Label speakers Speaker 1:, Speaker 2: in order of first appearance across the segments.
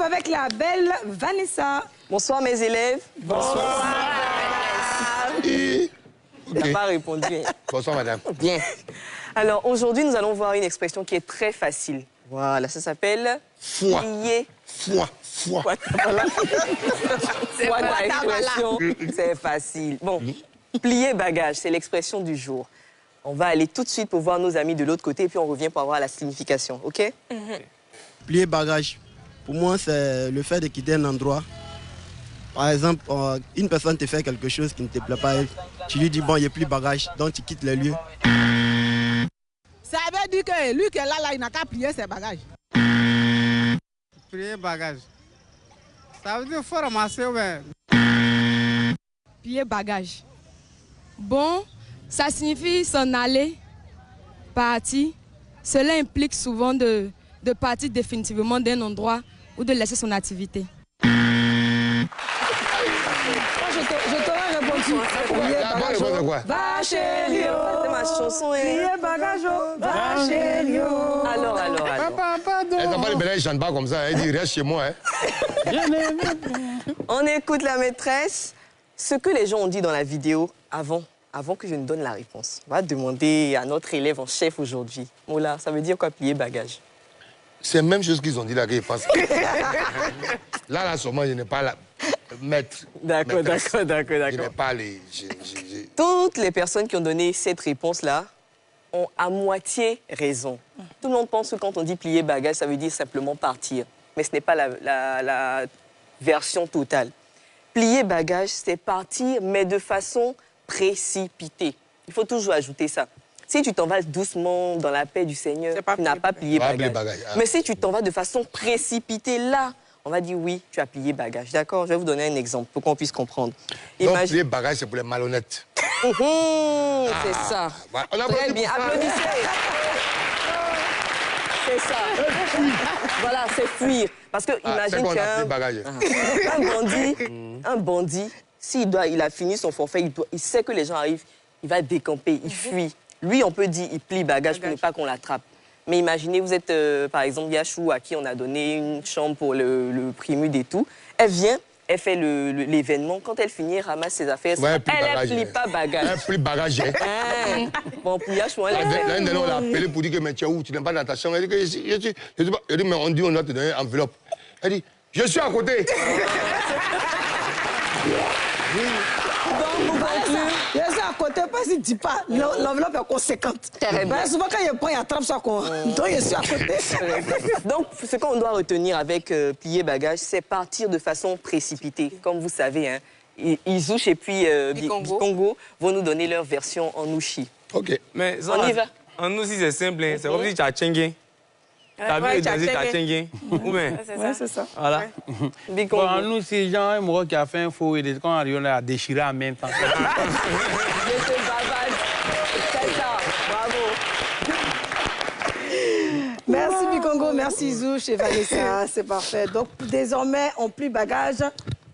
Speaker 1: avec la belle Vanessa.
Speaker 2: Bonsoir mes élèves.
Speaker 1: Bonsoir.
Speaker 3: Okay.
Speaker 2: Tu n'as pas répondu.
Speaker 3: Bonsoir madame.
Speaker 2: Bien. Alors aujourd'hui, nous allons voir une expression qui est très facile. Voilà, ça s'appelle
Speaker 3: Foi.
Speaker 2: plier.
Speaker 3: Foi.
Speaker 2: Voilà. Voilà l'expression, c'est facile. Bon, plier bagage, c'est l'expression du jour. On va aller tout de suite pour voir nos amis de l'autre côté, puis on revient pour avoir la signification, ok?
Speaker 4: Plier bagage, pour moi, c'est le fait de quitter un endroit. Par exemple, une personne te fait quelque chose qui ne te plaît pas, tu lui dis, bon, il n'y a plus de bagage, donc tu quittes le lieu.
Speaker 5: Ça veut dire que lui qui est là, il n'a qu'à plier ses bagages.
Speaker 6: Plier bagage. Ça veut dire qu'il faut ramasser, ouais.
Speaker 7: Plier bagage. Bon, ça signifie s'en aller, partir. Cela implique souvent de partir définitivement d'un endroit ou de laisser son activité.
Speaker 1: Je t'aurais répondu. Plier bagage. Va chez Lio.
Speaker 2: C'est ma chanson.
Speaker 1: Plier bagage. Va chez Lio.
Speaker 2: Alors.
Speaker 3: Les enfants de Bénin, ils ne chantent pas comme ça. Ils disent, reste chez moi.
Speaker 2: On écoute la maîtresse. Ce que les gens ont dit dans la vidéo avant que je ne donne la réponse. On va demander à notre élève en chef aujourd'hui. Mola, ça veut dire quoi plier bagage?
Speaker 3: C'est la même chose qu'ils ont dit là, qu'ils pensent. Là, sûrement, je n'ai pas la maître.
Speaker 2: D'accord.
Speaker 3: Je n'ai pas les...
Speaker 2: Toutes les personnes qui ont donné cette réponse-là ont à moitié raison. Tout le monde pense que quand on dit plier bagage, ça veut dire simplement partir. Mais ce n'est pas la version totale. Plier bagage, c'est partir, mais de façon précipitée. Il faut toujours ajouter ça. Si tu t'en vas doucement dans la paix du Seigneur, tu n'as pas plié bagage. Mais si tu t'en vas de façon précipitée, là, on va dire oui, tu as plié bagage. D'accord? Je vais vous donner un exemple pour qu'on puisse comprendre.
Speaker 3: Donc, plier bagage, c'est pour les malhonnêtes.
Speaker 2: C'est ça. Très bien, applaudissez. C'est ça. Voilà, c'est fuir. Parce que imagine qu'un bandit, il a fini son forfait, il sait que les gens arrivent, il va décamper, il fuit. Lui, on peut dire il plie bagage pour ne pas qu'on l'attrape. Mais imaginez, vous êtes, par exemple, Yachou, à qui on a donné une chambre pour le primude et tout. Elle vient, elle fait l'événement. Quand elle finit, elle ramasse ses affaires.
Speaker 3: Ouais,
Speaker 2: elle ne plie pas bagage.
Speaker 3: Elle plie bagage.
Speaker 2: Bon, pour Yachou, elle
Speaker 3: l'année dernière, on l'a appelé pour dire que mais tu es où? Tu n'es pas dans ta chambre. Elle dit que je suis pas. Elle dit, mais on dit on doit te donner une enveloppe. Elle dit, je suis à côté.
Speaker 1: Donc, vous conclure, je suis à côté, parce qu'il ne dit pas, l'enveloppe est conséquente. Ben, souvent, quand il prend, il attrape ça. Donc, je suis à côté.
Speaker 2: Donc, ce qu'on doit retenir avec plier bagage, c'est partir de façon précipitée. Comme vous savez, hein, Izouche et puis Bikongo vont nous donner leur version en Ouchi.
Speaker 3: OK.
Speaker 8: Mais
Speaker 2: on y va.
Speaker 8: En nous, si c'est simple, c'est comme si tu as tchengué. Tu as vu le danger, tu as tchengué. Ou bien?
Speaker 1: Oui, c'est ça.
Speaker 8: Voilà.
Speaker 6: Bon, en nous, c'est genre un mot qui a fait un faux et quand on arrive, on a déchiré en même temps.
Speaker 2: Je te bavade. C'est ça. Bravo.
Speaker 1: Merci Bikongo, merci Izouche et Vanessa, c'est parfait. Donc désormais, on plie bagage.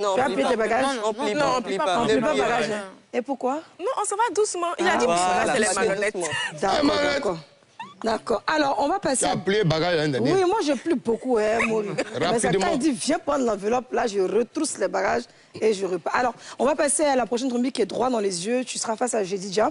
Speaker 2: Non,
Speaker 1: tu as plié tes bagages?
Speaker 2: Non, on plie pas.
Speaker 1: On plie pas bagage. Et pourquoi?
Speaker 5: Non, on se va doucement. Il a dit
Speaker 2: Voilà,
Speaker 5: c'est les malhonnêtes.
Speaker 1: D'accord. Alors, on va passer...
Speaker 3: Tu as plié bagage l'année dernière?
Speaker 1: Oui, moi, je plie beaucoup, hein, Maurice. Mais ça, quand il dit, viens prendre l'enveloppe, là, je retrousse les bagages et je repars. Alors, on va passer à la prochaine rubrique qui est droit dans les yeux. Tu seras face à Jedidja.